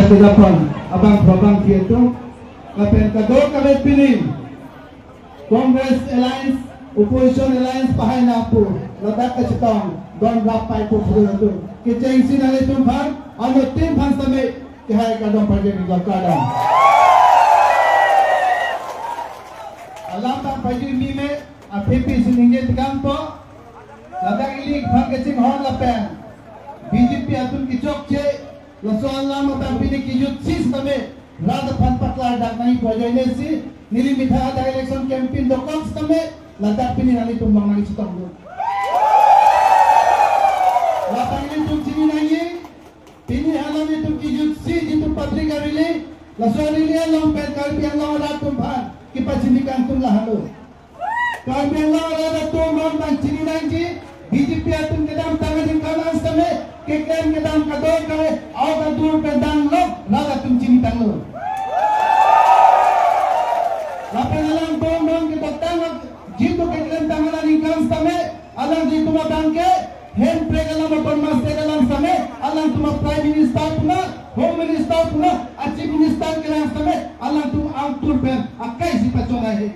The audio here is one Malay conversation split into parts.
katidapan abang babang itu kapen kado kami pilih Congress Alliance Opposition Alliance pahay na po ladak ka sitong don rapay po po itu kiceng sinali tumpan ano tim pan sami kihay kadong party ni kadang alam bang party mime apipi siningit kampo ladak ilik pan kicing hon lapen BJP atun kicok ce laso alam bang pini kijut sis kami rada pan patlar dak nahi bojone si nili mitha ada election campaign dokong kami ladak pini nali tumbang nali sitong lapang ini tum sini nangi ini halam itu kijut si itu patrika rile laso rile alam pet kalbi Allah ada tumpan kipa sini kantung lah halu kalbi Allah ada tumbang bang sini nangi BJP atun kedam tangan kanan kami kekeren kedam kador kami awal dur pedang lo laga tum sini tanglo lapang alam tumbang kita tangak jitu kekeren tangan ingkang kami alam jitu mabangke hand brake alam upon master alam kami alam tuma prime minister puna home minister puna chief minister kelang kami alam tum autur pen akai si pacona he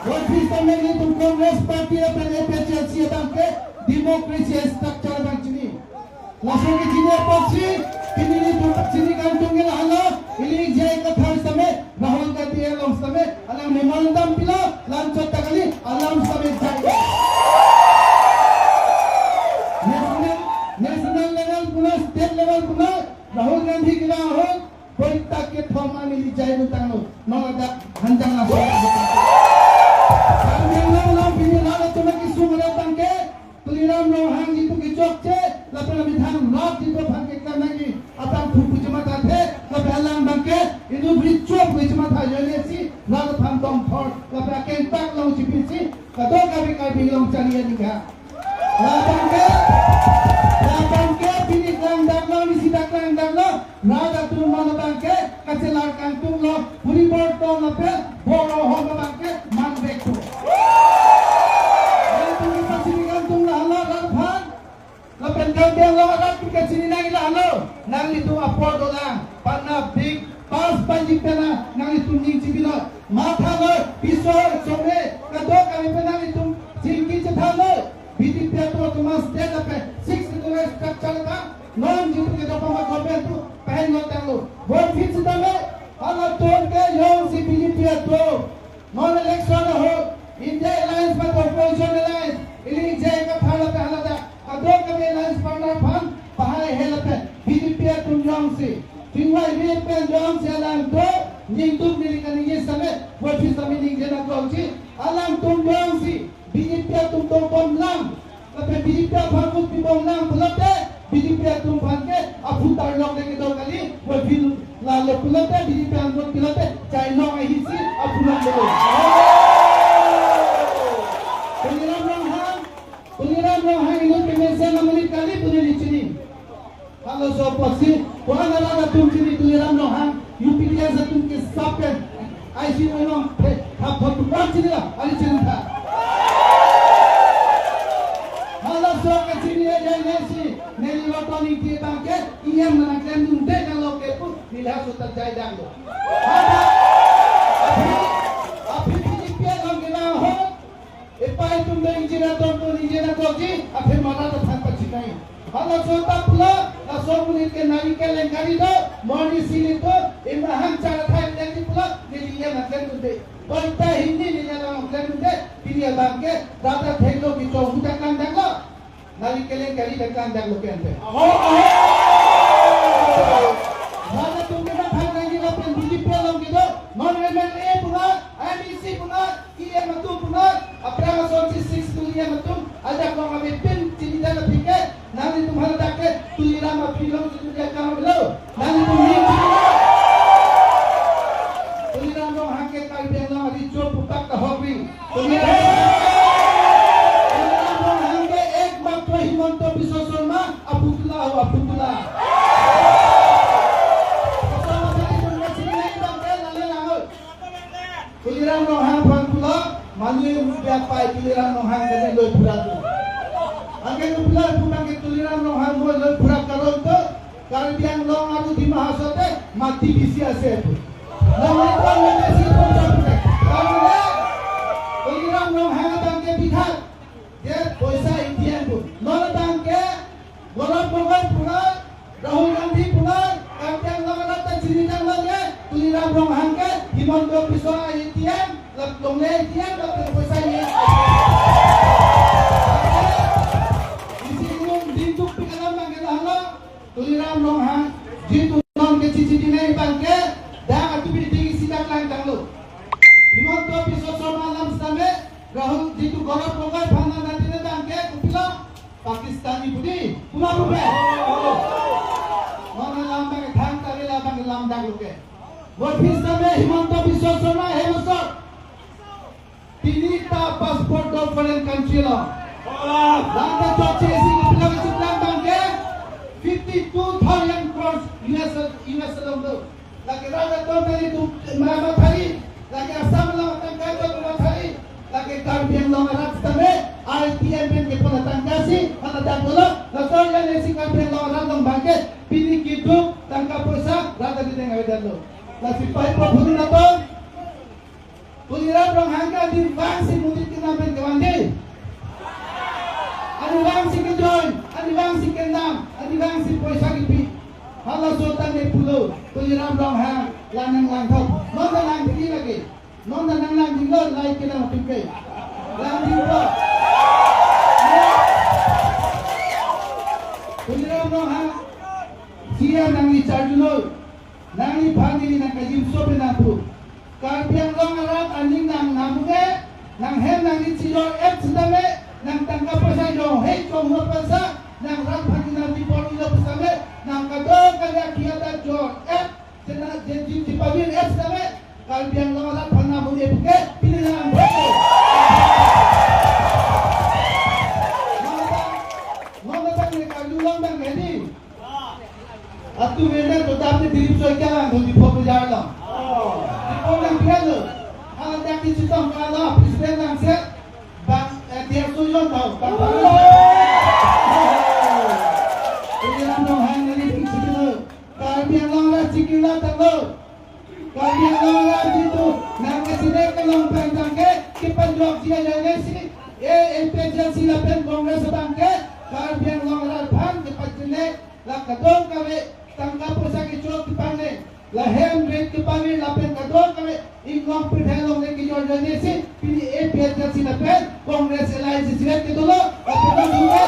Wajib kami ini tum Congress Party apa APCLC bangke demokrasi structure bang sini langsung ke sini apa sih kini ini tum sini kantungnya hala ini jai kathar same Rahul Gandhi alam same alam memandam pila lancot takali alam same jai national level puna state level puna Rahul Gandhi kila ho berita ke thoma ini jai butano nolada hanjang langsung Tuliram Rohang itu kicok ce, lapan kami thang rock itu bangke kanagi, atang fupu cuma tade, lapan alang bangke itu bericok cuma tade si, lalu thang dong thor, lapan kentak long cipisi, kadang kami long cari nikah, lapan ke pilih kang daglo ni si daglang daglo, raga tu mana bangke, kacelar kantung lo, puri borto lapan, boro hoga bangke, mangbek tu. Lapan kambing lo ada ke sini nang ila nang itu apa dolang panna big pas panjik pena nang itu ning cibilo matha lo pisor sobre kado kami pena itu silki cethalo BJP to tumas state ape 6 dollars structure ka non jitu ke dopa ma government tu pahen lo tanglo vote fix dame ala ton ke yo si BJP to non election ho India Alliance but opposition alliance ili jay ka phala ka halada adok kami alliance partner pan pahai helape BJP tunjong si tingwai BJP tunjong si alam to ningtuk nilikan ini sampai wajib kami ningjena kongsi alam tunjong si BJP tunjong bomlang tapi BJP fakus di bomlang pelate BJP tunjong ke aputar lok lagi dua kali wajib lalu pelate BJP anggot pelate China ahisi apulang dulu Tuliram Rohang itu kemesan amelik kali punya di sini. Kalau sobat sih, bukan ada tum sini Tuliram Rohang, UPDS tum ke sapen, IC orang apa tu buat sini lah, ada cerita. Kalau sobat sini aja nasi, neli waktu ni kita ke, ia menaklem tum dek kalau ke pun nilai sudah jai dangdo. Api BJP orang kita ho. Ipai tum dari jina toji, ape mana tu tanpa cikai. Kalau contoh pula, langsung mulut ke nari ke lengkari tu, moni sini tu, Ibrahim cara thai lengkari pula, dilihat nak lengkari tu. Berita Hindi dilihat nak lengkari tu, pilih bangke, data thelo bicara hujan kandang lo, nari ke lengkari dan kandang lo kente. Mana tu kita thai lagi lapan BJP lo gitu, non MLA pula, IBC pula, IM tu pula. Apra masuk si 6 tulian betul ada kau ambil pin tidak ada tiket nanti तुम्हारा जाके तुलिरा में फिल्म तुलिरा काम लो nanti तुलिरा में वहाँ के काल बेला वाली जो पुतक का होगी तुलिरा में वहाँ के एक बात तो हिमंत बिस्वा शर्मा अपुतला तुलिरा में वहाँ Pantula Manu berapa tuliran nohang dengan loy pura tu. Agen tuliran pun agen tuliran nohang loy pura kalau tu Karbi Anglong adu di Mahasate mati bisi asetu. Namun kalau bisi pun sampai. Karena orang long hangatang ke bihat, dia poisa Indian pun. Nolatan ke Golab Bogan punar, Rahul Gandhi punar, Karbi Anglong rata ciri janglangnya, tuliram long hangke, Himando Biswa Indian, longle Indian, tapi poisa ini. Tuliram long hang, jitu non ke cici dinai bangke, dah atu bidi sidak lang tanglo. Himando Biswa malam sampai Rahul jitu Golab Bogan phana nanti bangke kupila Pakistani budi, kuma bupe. Mana lambang thang tari lambang lamdang luke. Wafis sampai Himando Biswa hemusor. Tinita passport do foreign country lo. Landa choche isi kupila keciplang bangke. 52,000 crores US dollar. Lagi raja company tu mana thari, lagi asam lang tangkai tu mana thari, lagi Karbi Anglong rat sampai ITM ke penatang kasi, penatang dulu, lalu yang nasi Karbi Anglong rat long bangkit, pilih kidu tangkap poisa, raja di tengah dulu. Lalu pai pun nato, tuliran long hangga di bangsi mudik kena berkewandi. Anu bangsi kejoin, anu bangsi kendam, anu bangsi poisa kipi. Kalau sultan di pulau, tuliram long hang, lanang langkau, nonton lang tinggi lagi, nonton lang tinggal, naik ke dalam tinggi, lang tinggal. Tuliram long hang, siapa nangi charjulo, nangi pandi nang kajim sope napu. Karbi Anglong arat anjing nang namuke, nang hem nangi cilo sedame. Nang tangkap pasal yo, hei kau pasal, nang ram pagi nanti polu lo pasal, nang kadang kaya kiata jo, cina jenjin di pabir sama, Karbi Anglong alat pernah boleh buka, pilih nang berapa. Mana tak ni Karbi Anglong bang ni? Atu benda tu tapi diri soalnya lah, tu di polu jalan lah. Di polu yang biar lo, alat yang dicuci kalau presiden nang set. Dia sujon tahu, tuliram long hang ni cikilo, Karbi Anglong lah cikilo tanglo, Karbi Anglong lah jitu, nang kesini kelong panjang ke, kipan jok sia jangan si, MPJ silapan Kongres bangke, Karbi Anglong lah pan kipan jenek, lah kadong kami tangkap posa kicok kipan le, lah hem rate kipan le, lapen kadong kami ingong perhelong le kijor jangan si, pilih MPJ silapan Kongres Alliance silat ke dulu, apa juga?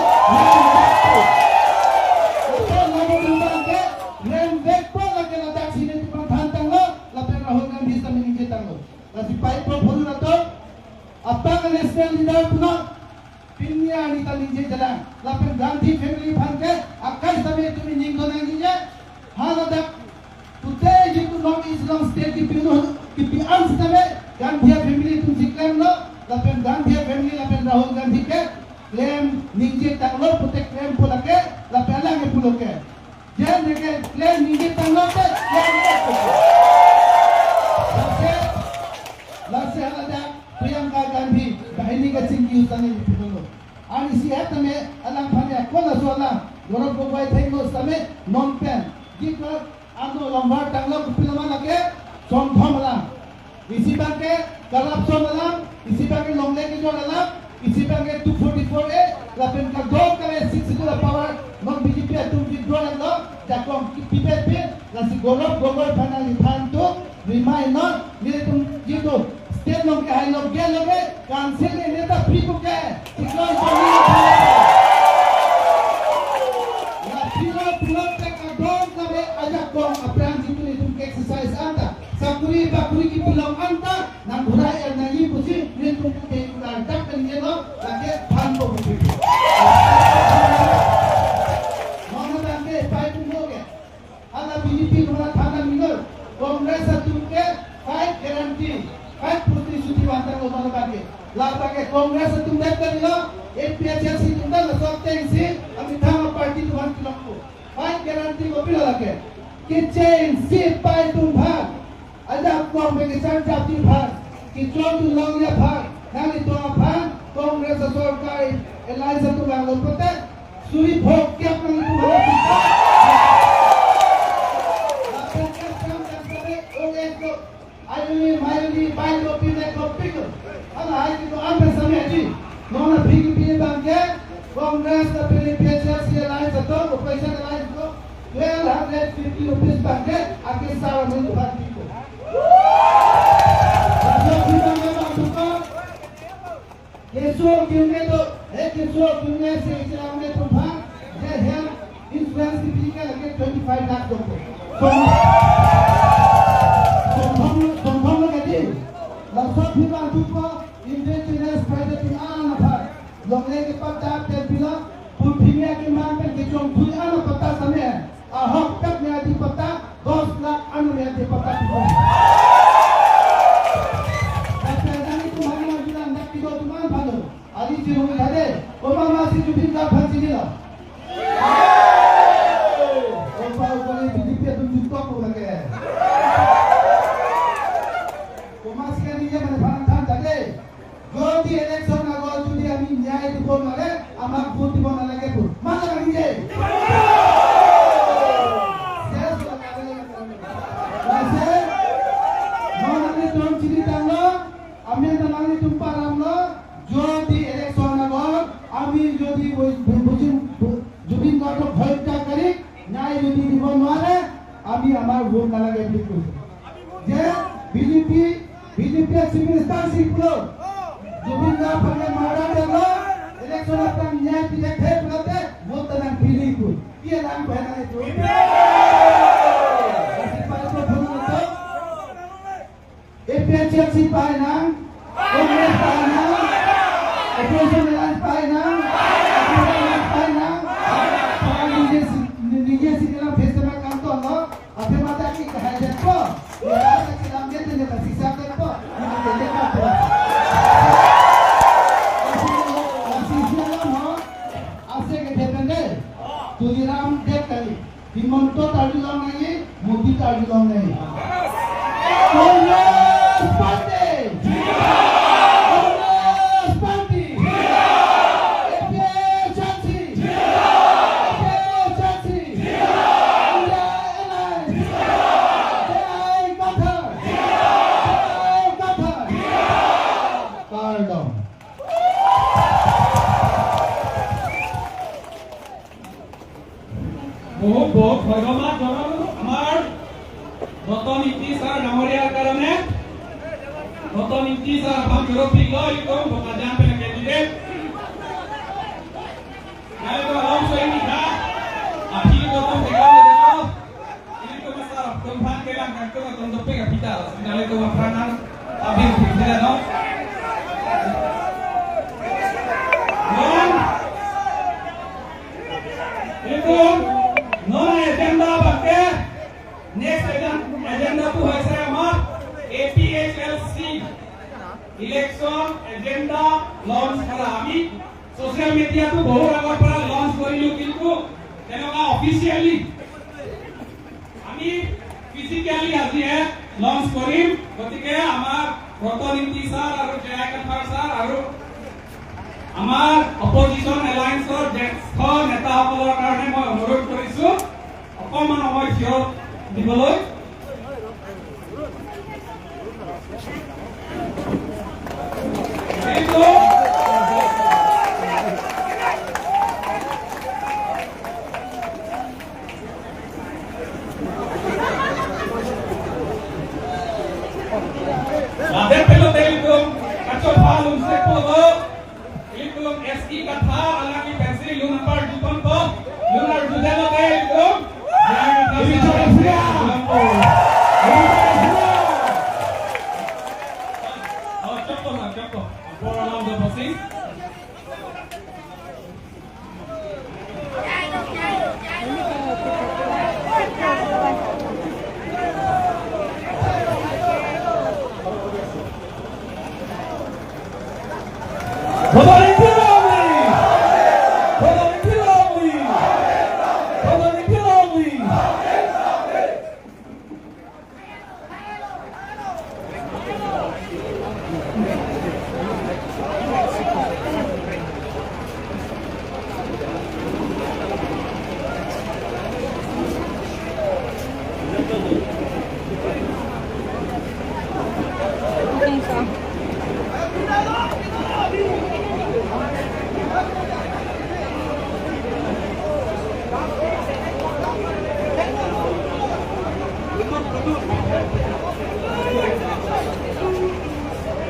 Lepas lalu berbangke, lembek pun lagi letak sini di pantang lo, lepas Rahul Gandhi bisa menginjitang lo. Nasi baik pun atau apa kan national leader pun, pinya ni talinjit jalan. Lepas Gandhi family bangke, akan sampai itu menyinggung nanginya, hal ada today itu long Islam state kipi ans sampai Gandhi family itu jiklan lo. Lapen Gandhi family lapen Rahul Gandhi ke claim ninje tanglo putek claim pulake lapen alang ke puloke jan ke claim ninje tanglo ke lase halada Priyanka Gandhi bahini ke singgi utani pulo ani sihat tame alang phane kola sola gorok bobai thailo same non pen jikor ando lombar tanglo kupilama lage somthomala isi bangke corruption alam isi bangke longle ke jor alam isi bangke 244A lapen ka go kare 6 to the power non BJP tu withdraw lo jakong pipet nasi golok gogol panali thanto remind not ni tum jitu state long ke high long ke loge council ne neta free ko ke tiklo soni na pilo pilo te ka dong kare ajak gong apran jitu ni tum ke exercise anta sakuri bakuri ki pilong anta nang burai er nagi pusi ni tum ke udan tak kan ye lo lage phan ko pusi mana bangke pai tum loge ala BJP mana thana minor Kongres tum ke fight guarantee fight प्रतिश्रुति वांता को mana bangke la bangke Kongres tum dek kan lo MPHC tum dah lo teng si ami thama party tu han kilok ko fight guarantee ko pila lage ke change si pai tum bhag ada kong begisan jati bhag ki chon tu long ya bhag nang itu apa Kongres सरकार एलायंस तो बांग्लो पता सुरी भोग के अपना itu 250 rupees bangke akhir salah menjual itu. Kesok dunia tu, kesok dunia se Islam ne tu bang, dia help influence dipilihkan lagi 25 lakh dolar. Sombong lagi, langsung kita jumpa indigenous private anak apa, lokal kita dapat bila punya kemampuan kita punya anak peta sama, ahok tak nyati peta, 10 lakh anu nyati peta tu. Adi cium ada, Obama masih jubin tak fancy ni lah. Obama boleh BJP tu jumpa pun lagi. Obama sekarang ni mana fan fan jadi. Jodi election agak jodi kami nyai tu pun lagi, amak pun tu pun lagi pun. Mana lagi je? Saya sudah kata lagi. Masih, mana ni tuan ciri tangga, ambil tangan ni tumpah ramlo. যদি ইলেকশন আগত আমি যদি জুবিন গাৰ্গক হত্যা কৰি ন্যায় যদি দিব নোৱাৰে আমি আমাৰ ভোট নালাগে বুলি কৈছো যে বিজেপি চিভিল স্টাৰশিপ জুবিন গাৰ্গকে মাৰা দিল ইলেকশ্যনত ন্যায় দিলে খেলতে ভোট নাম ফিলি কই কি নাম হয় না তো এপিএসসি পায় না কংগ্রেস পায় না Operation Alliance Painang, Nigeria sini dalam festival kantor lo, apa mata kita hajar po, ya kita dalam dia tu kita sisa po, kita jadi apa? Sisa lo, asyik kita tengah, tujuh ram dek kali, Himanto tadi long lagi, Modi tadi long lagi. Congress Party. बहुत धन्यवाद जनालो आमार रतन इति सर डाঙरिয়াৰ কাৰণে रतन इति सर हम यूरोपी लॉ इकम बकाजान पे कैंडिडेट आए तो हम सही निका अभी तो तुम देखो ini तो मसाला तुम भाग के लांग तो तुम तो पे kapita finale तो मफराना अभी फिर ना itu non agenda bakke next agenda tu hoise amar APHLC election agenda launch kara ami social media tu bahur agar pora launch korilu kintu tenoka officially ami physically aji hai launch korim gotike amar Ratan Inti sir aru Jaya Kathar sir aru আমাৰ অপজিশন এলায়েন্সৰ জ্যেষ্ঠ নেতাসকলৰ কাৰণে মই অনুৰোধ কৰিছো অকমান সময় থিয় দিবলৈ Lader pelo telkom kaco palum sekolah Ilkum SI kata alangi pensi lunar dupan po lunar dudelo kay ilkum Cepat. For around the bossing.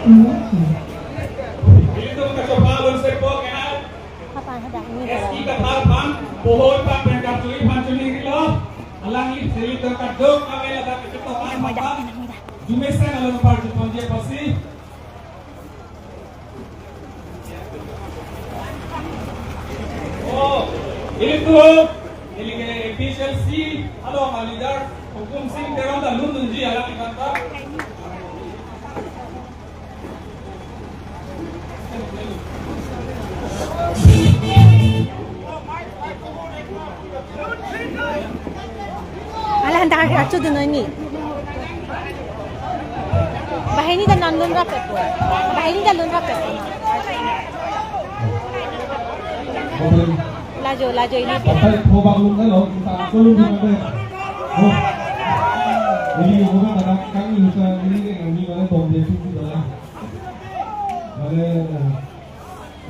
Itu kecoba lunsur po kena SI ketarpan pohon pak pencapsuli pancuni kilo alang lip seli terkaduk kami lada kecoba mata jumesan alang parju ponje pasi oh ini ke official C halo leader hukum sing terang dah lundun ji alang kata Alah hendak aku dengan ni. Bahaya ni dah nandun rapat tu. Bahaya ni dah nandun rapat. Laju ini. Sampai kobang lung kan loh, kita aku lung di mana? Oh, jadi orang kadang kami bisa ini yang ni mana tom dia tu dah. Mana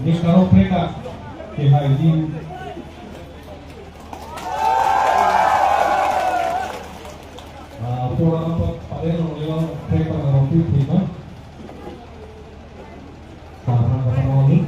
ini kalau mereka kehai di orang apa pada orang lewat mereka orang tu terima. Karena kata orang ni.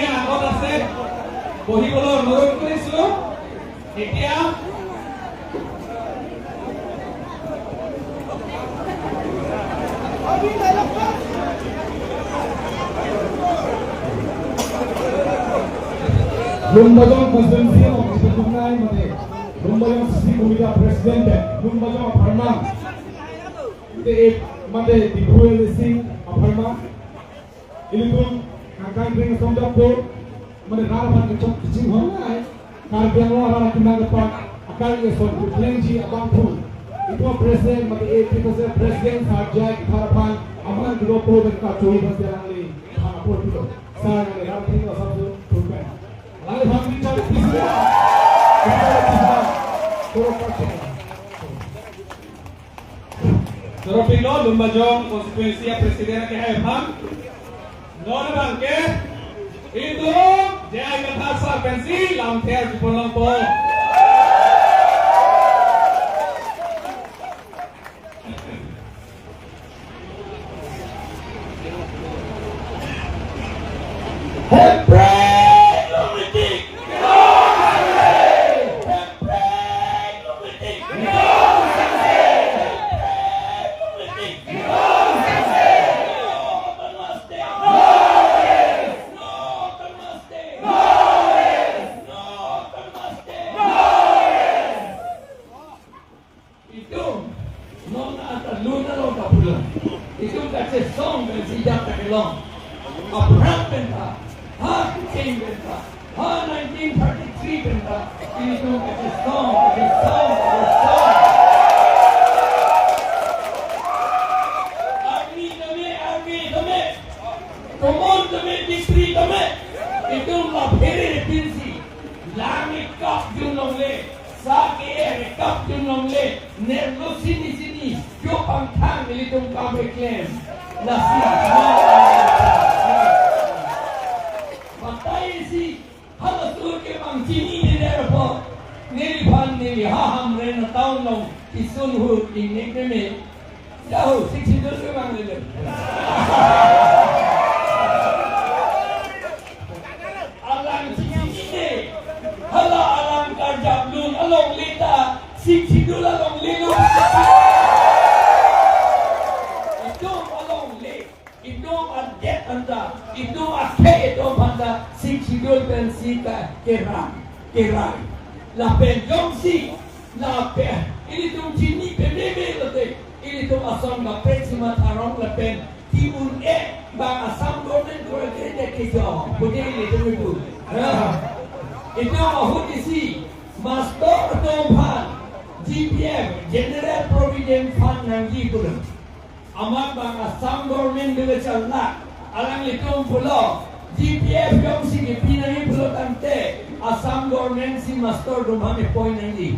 যোনে আগত আছে বহিবলৈ অনুৰোধ কৰিছো এতিয়া Lumbajong Presidensi Tunai Mate Lumbajong Sisi Komite Presiden Lumbajong Aparma Ite Mate Dibuel Sing Aparma Ilitun Angkan Ring Somjapur Mate Rarapan Kecok Kecing Hongai Karbiang Lara Kinang Depan Akal Yeson Lenji Abang Pun Itu Presiden Mate Kita Presiden Sarjai Harapan Aman Dilopo dan Kacoi Berjalan Li Hanapur Pilo Saya Ngali Ramping Wasabsu Turkan Lalu kami cari bisa, kita bisa beroperasi. Teropilo Lumbajong konstituensi presiden ke Haiphang non bangke itu jaya kata pensi lamter di Polompo General Provident Fund Nangi Pulang. Amat bang Assam government bila calak, alang litong pulau. GPF yang si pinangi pulau tante, Assam government si master rumah me point nangi.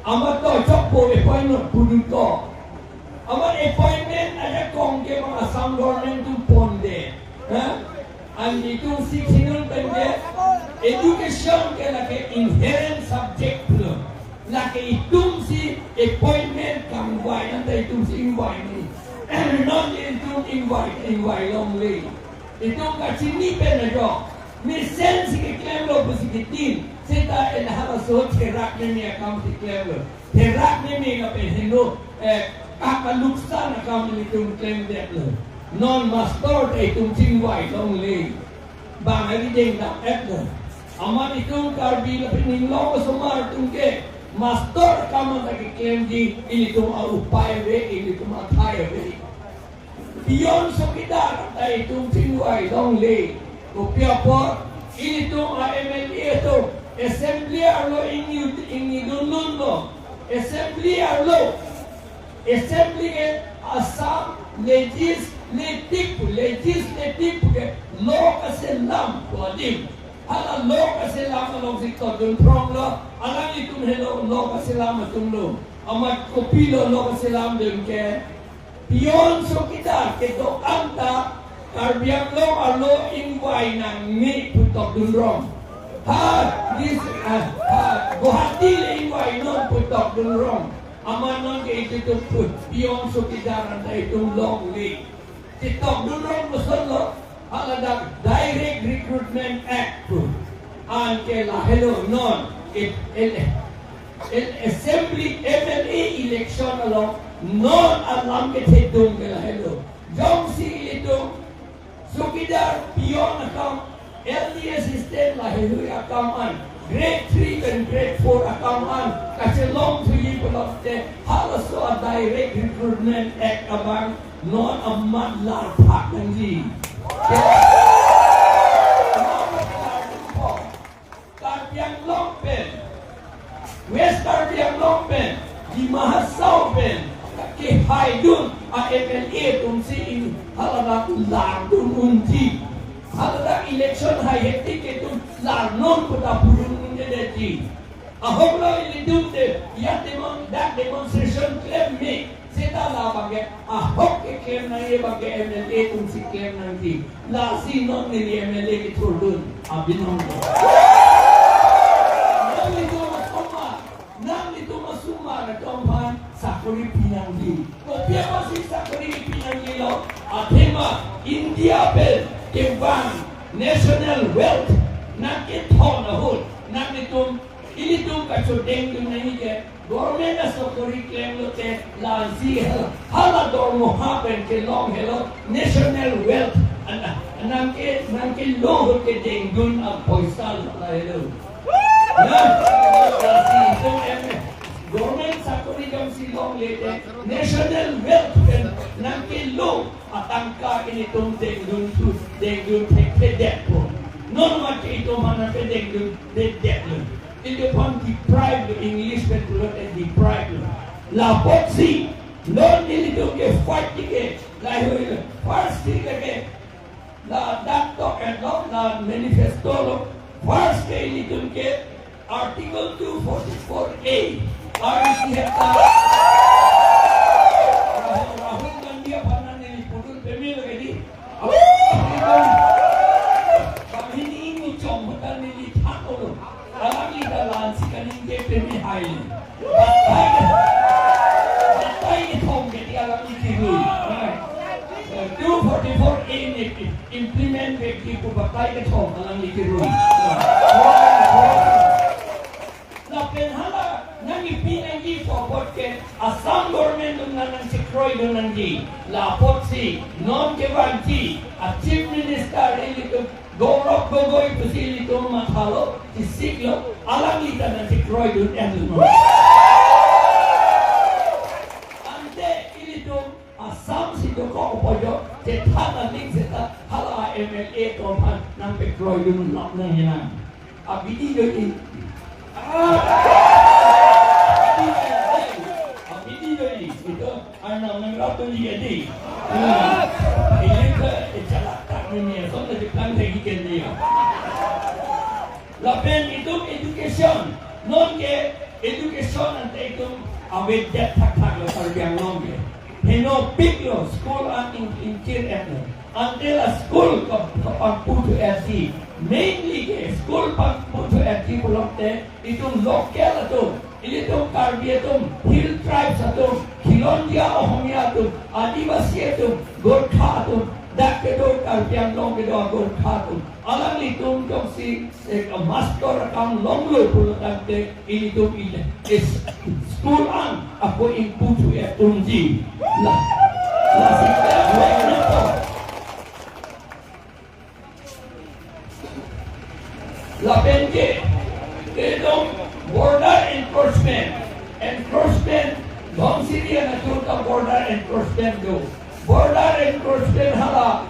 Amat to cok po me point not pudut to. Amat appointment ada kong ke bang Assam government tu ponde. And itu si sinun pende education ke lagi inherent subject pulau. Laki itum si appointment kamway nanti itum si invite ni, non itum invite only. Itum kat sini penajo, mesen si klaim lo positif. Kita elahara soh terak ni account klaim lo, terak ni ngapain hendo kakaluksan account itum klaim dek lo. Non master itum si invite only. Bang hari jeng tak app lo. Amat itum karbi lepas ni lo semua itum ke. Master kamu lagi klaim di ini tu upaya ini tu mathaya we. Beyond so kita kata itu tinggal long lay. Rupiah por ini tu MLA tu assembly arlo ini dulun lo assembly arlo assembly Assam legislative ke law kaselam wadim. Alam lo kasi lama long sikto dun prong lo alam itum hello lo kasi lama tum lo amat kopilo lo kasi lama dun ke piyon so kita ke do anta karbiang lo alo invite nang ni putok dun rong Guwahati le invite non putok dun rong aman non ke itu put piyon so kita ranta itum long li titok dun rong muson lo haladak Direct Recruitment Act ang hello non assembly MLA election along non alam ke hedung hello jong si itu sukidar pion akam LD assistant hello akam an grade 3 and grade 4 akam an kasi long to you pelakte halaso a Direct Recruitment Act abang non amat lar pak nanti Karbiang Longpen West Karbiang Longpen di Mahasau Pen ke Haidun MLA tumsi in haladak lardun unti haladak election hayati ke tum larnon puta purun jadi ahoglo ilidum de ya demonstration claim me seta la bage ahok ke claim na ye bage MLA tumsi claim nanti la si non ni MLA ke turdun abinon Suma na tompan sakuri pinanggi. Kopia masih sakuri pinanggi lo. Atema India bel kembang national wealth nak ithon ahul nak itum ini tu kacudeng tu nahi ke government na sakuri claim lo te lazi hala dormo happen ke long hello national wealth nang ke lo ke denggun ab poisal la hello. Na lazi tu government sakuri jam silong lete national wealth kan nangke lo atangka ini tum dengdun tek depo non mati itu mana pe dengdun depo itu pun deprive English pen pulot and deprive la boxi non ini tu ke fight ke la first thing ke la dakto and la manifesto lo first ke ini tu ke article 244A Rahul Gandhi apa ni pudul pemil lagi kami ini combetan ni tak orang alam ni dalam sikaning ke pemil hai batai thong jadi alam ni tiru 244A ni implement bagi ku batai ke thong alam ni tiru Pinanggi forward ke Assam government dengan sekroi dengan di lapor si non kewanti a chief minister ini tu Gaurav Gogoi tu si itu mathalo si siklo alam kita dengan sekroi dengan tu ante ini tu Assam si tu kau pojo cetana ning ceta hala MLA tu pan nang sekroi dengan lap nang hilang abidi jadi itu anak mengratu dia di. Ini ke jalan tak ni, so jadi plan lagi dia. Lapen itu education, non ke education nanti itu awet jet tak lo terbiang non ke. Heno big lo school in kir etno. Until a school pampu to RC, mainly ke school pampu to RC pulokte itu lokal tu. Ini tu Karbi tu, Hill tribes tu, Khilondia Ohmia tu, Adivasi tu, Gorkha tu, dak ke tu Karbiang long ke tu Gorkha tu. Alam ni tu jom si master akam long lo pulokte ini tu ini is school an aku impu tu tunji lah si tu. Lapen ke, kedong border enforcement, bang Syria na tuta border enforcement do. Border enforcement hala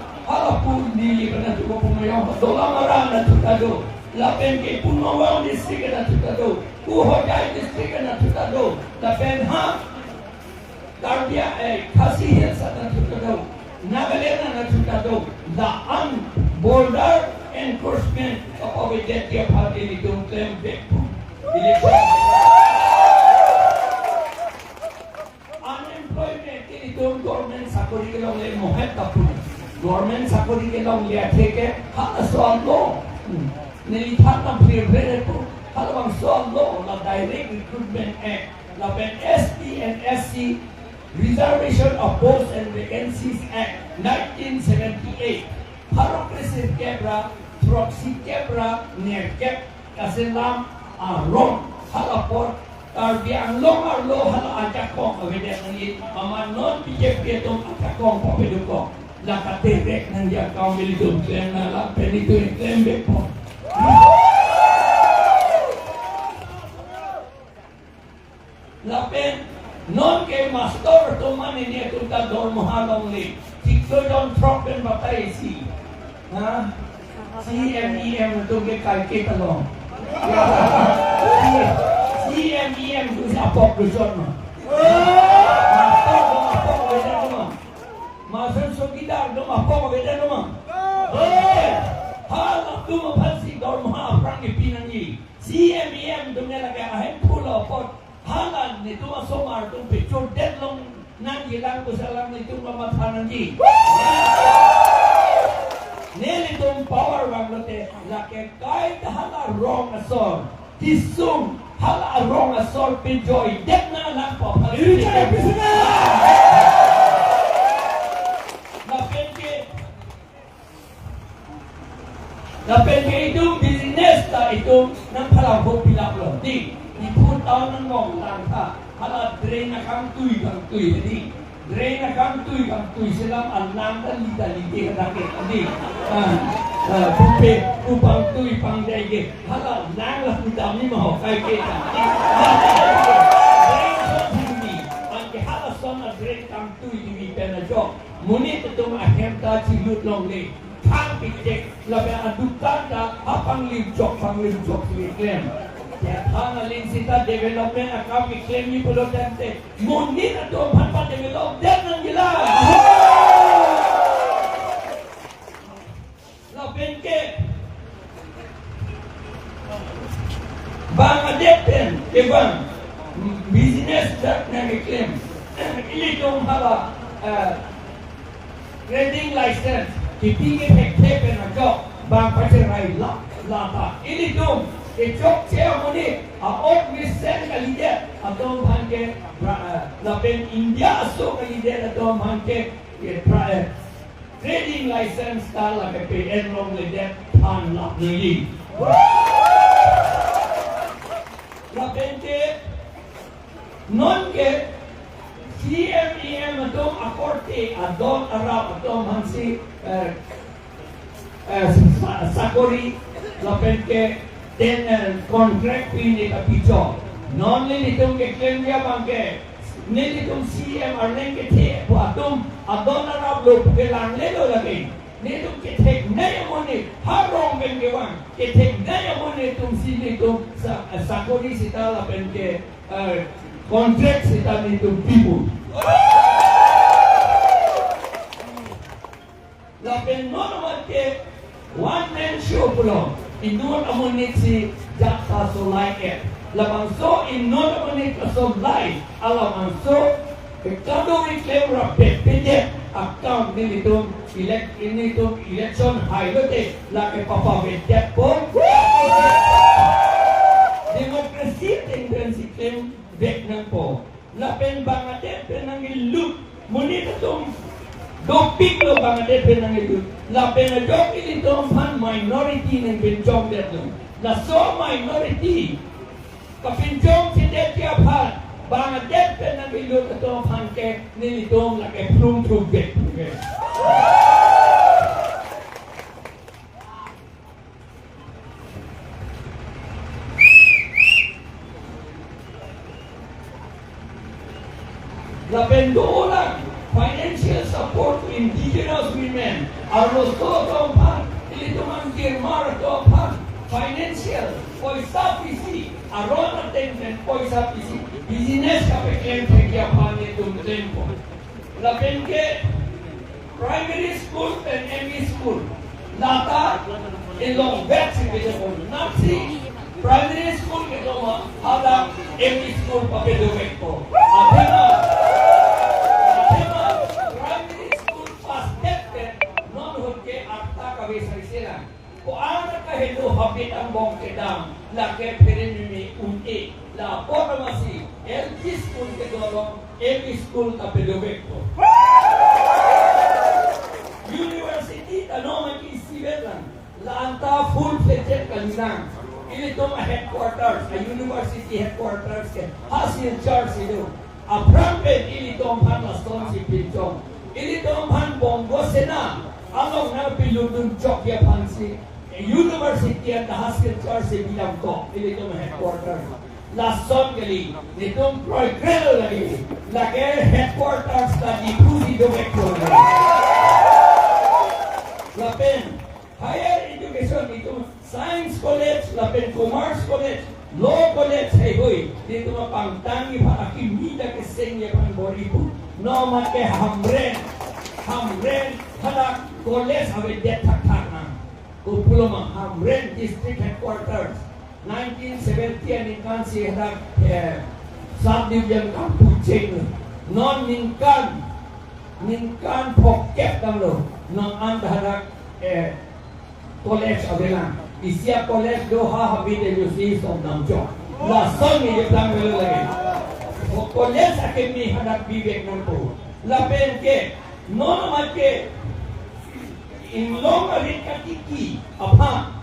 pun dili kana tu pumayo, dola marang na tuta do. Lapen ke Punawang district na tuta do, Kuhojai district na tuta do. Lapen Kardia Khasi Hills na tuta do, Nagaland na tuta do. The border enforcement of dia party ni dong claim back. Unemployment ini dong government sakuri ke long le mohet tapun. Government sakuri ke long le theke hal soal lo. Nili thata prepare ko hal bang soal lo la Direct Recruitment Act la ST and SC Reservation of Posts and Vacancies Act 1978 Progressive kebra, proxy kebra, nerkep, kaselam, ron, halaport, tarbi ang long arlo hala ajakong awede nangit, amanon bijek bietong ajakong papeduko, lakaterek nang dia kaum bilidum klaim na la penito ni klaim bepo. Lapen non ke master to man ini tu ta dor mahalong li. Tikto don tropen batai si. Ha? CMEM tu ke kai ke talong. CMEM tu apok tu son. Master tu apok beda tu. Master sokidar tu apok beda tu. Hal tu mapasi dor mahal perang ipinangi. CMEM tu ni lagi ahem pula apok. Halan nito masomar itong picture dead long nang ilang ko sa lang nitong mamatanan di. Nil itong power wang lote laki kahit hala wrong asol. Tisung hala wrong asol pinjoy dead na lang po. Napenke itong business ta itong ng palabok pilak lo. Di. Ipun tahun nang ngong langka, hala drain na kang tuy, jadi drain na kang tuy silam alam dan lidi kadake, jadi pupe upang tuy pang dege, hala nang lah kita ni mau kai kita, drain son tinggi, angke hala son na drain kang tuy di pena jok, muni tetum ahem ta cilut long le, kang pikek, labe adukan ta apang lim jok klem. Ya, hangalin sita development account claim ni pulo dante. Mundi na to pa develop den nang gila. Lapen ke bang adepen ke bang business that na claim. Ili dong hala trading license. Kipingi hekte na job bang pacerai lata. Ili dong Kecok ceremony, aok misen kalide, atau bangke, lapen India asok kalide atau bangke, trading license kala KPN long lede pan lap nili. Lapen ke non ke CMEM atau akorte adon Arab atau bangsi sakori, lapen ke then contract ini tapi job. Non ni tum ke claim dia bangke. Ni tum CM arlen ke the atom adon arab lo ke lang le lo lagi. Ni tum ke tek naya money harong ben ke wang. Ke tek naya money tum sini tum sakori sita la ben ke contract sita ni tum people. La ben normal ke one man show pulo. Inon amonit si Jaksa Solai F. Lamang so inon amonit so live. Alamang so kado reclaim rapid pede account ni itong election highlight laki papawedet po. Demokrasi tinggal si claim back nang po. Lapen bangadet penang ilup munit itong Dopik lo bangadet penang itu. La pena jok ini pan minority nang penjong dia tu. La so minority kapinjong tidak tiap hal. Bangadet penang itu pan ke ni itong lagi plum bet. La pendola financial support to indigenous women are also dompan ili tumangkir mar dompan financial poisa pisi aron attention poisa pisi business kapeklem pekya pani tum tempo la penke primary school and ME school lata ilong bet si bidemo napsi primary school ke doma hala ME school papedomek ko atena ko anak ka hello habit ang bong kedang la ke perenumi unti la formasi LP school ke dolong ME school ka pedobek ko university tanong ang isibet lang. Laanta full-fledged kalinang. Ini itong headquarters, a university headquarters ke hasil church itu. Aprampen ini itong panlaston si Pinchong. Ini itong pan bongo sena. Along na piludun chok ya pansi. University at hasil church si bilang ko. Ini itong headquarters. Lason kali, itong proyekto lagi. Lagi headquarters lagi pusi director. Lapen higher education itu science college, lapen commerce college, law college hay hoy. Dito mapangtangi para kimida ke sengya pang boribu. No make hamren hadak college awe det tak na. Kupulo mang hamren district headquarters. 1970 ni kan si hadak subdivision Kampucheng. Non ningkan poket dam lo. Non andarak college abelang. Isia college doha habis edusi som namjo. Lason ni jeplang belo lagi. College akemi hadak bibek nampu. Lapen ke non make inglong arikatiki apa.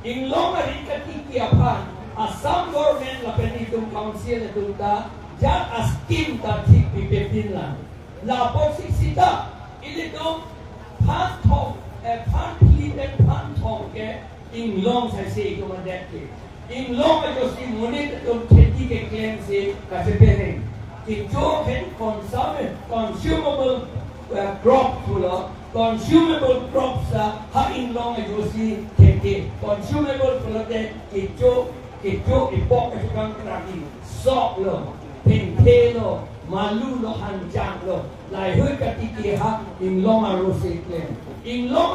Inglong arikatiki apa. Assam government lapen itu council itu ta jat askim ta tik bibepin lang. Lapor siksita ini tu pan pliten pan ke inglong saya se ko mandat ke inglong ajo si munit tu खेती के claim से कैसे पेरें कि जो है consumable crop pula consumable crops ha inglong ajo si खेती consumable pula de कि जो ipok ke tukang kerani sok lo pente lo malu lo hanjang lo lai hui katiki ha inglong aro se claim inglong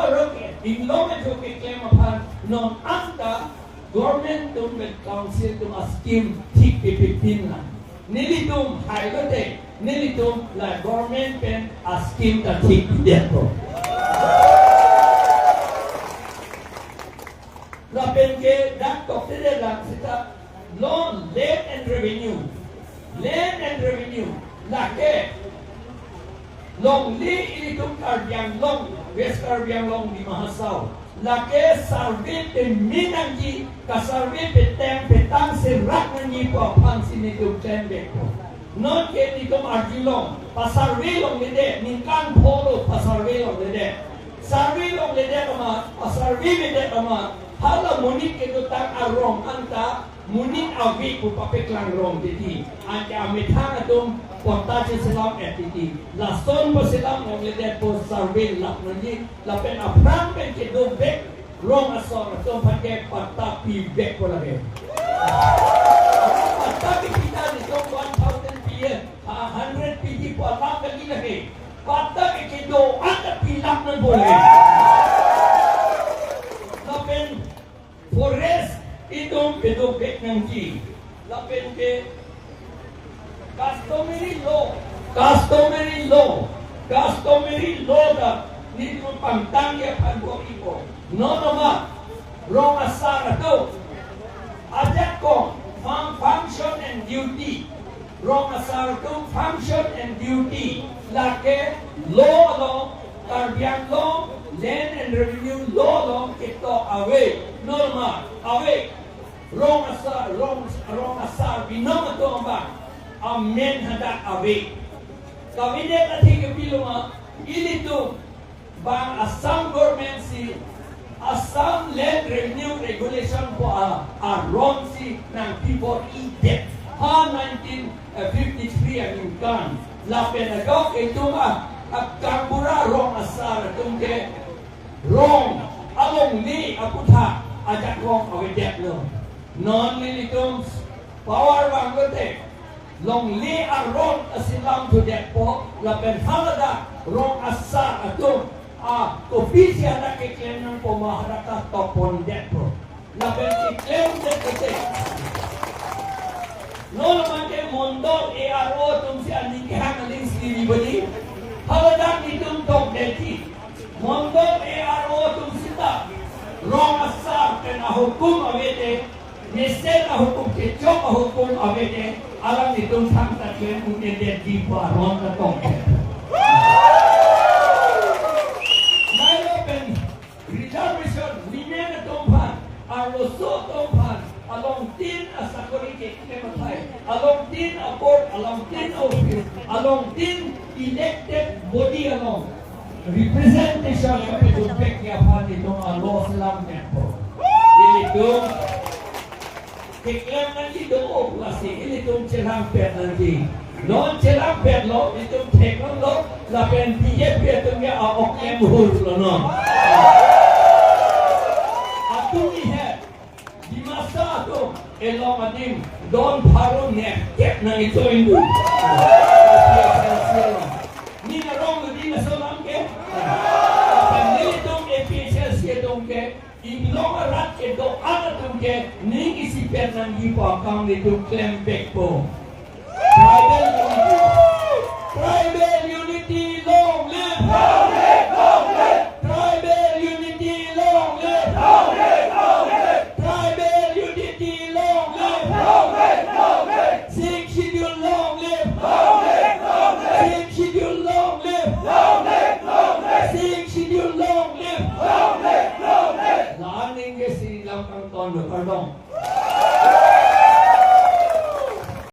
ajo ke claim upon non anta government tum with council tum a scheme tik pipin la nilitum hailote nilitum la government pen a scheme ta tik depo la pen ke dak tok de la sita loan land and revenue la ke long li ilitum Karbiang long West Karbiang long di Mahasau lake sarve pe minangi ka sarve pe petang se rak nangi po pang sini tu tembe non ke ni kom arjilong pasarve long lede ninkan polo pasarve long lede sarve long lede kama pasarve lede kama hala monik ke tu tak arong anta munin awi ku papeklang rong titi anta amithang atum kota selam titi lason po selam ng ledet po sarvin lap nanti lapen apram pen ke do bek rong asong atum pakai pata pi bek po lagi pata pi kita ni so 1000 pi 100 pi po alam lagi lagi pata ke do ada pi lap nan boleh lapen forest itong pedobek ng G. Lapen ke customary law da nito pangtangya pagbo ipo. No naman wrong asara to. Ajak ko function and duty. Wrong asara to function and duty. Lake law Karbiang law, land and revenue law ito away. Normal, away. Wrong asar, binom ito ang ba? Amen hada away. Kabinet at higapilo nga, ilito bang Assam government si Assam Land Revenue Regulation po wrong si ng people debt. Ha 1953 ang inkan. Lapen agaw ito nga at karbura wrong asar tungke wrong along ni aputha ajak wrong awedek lo non lilitum power bangote long li a wrong asilam to that po lapen halada wrong asar atum ofisi ada ke claim ng pamaharaka topon that po lapen claim that kote no naman ke mondo ARO tum si anikihang aling sili bali haladan itong dog deti mondok ARO itong sita wrong asar ken ahukum awete mesel ahukum kechok ahukum awete alam itong samta ken unen deti pa wrong na tong nayo pen so tongpan along tin asakori ke kemetai along tin a board along tin office along tin elected body along representation yang berjumpa ke apa itu Allah Islam tempo ini tu keklam nanti doa pasti ini tu cerang pet nanti non cerang pet lo itu teknon lo lapen dia tu dia awak yang hur lo no atu ni hai di masa tu elong adim don paro ne ket nang itu indu ni narong di nasolam ke pandai tu efficiency ke tu ke ilong rat ke do ana tu ke ni isi pet nang di pakang itu claim back po tribal unity long live tribal unity long live tribal unity long live sing schedule long live sing schedule long live sing schedule long live laning ke si lam kang ton do pardon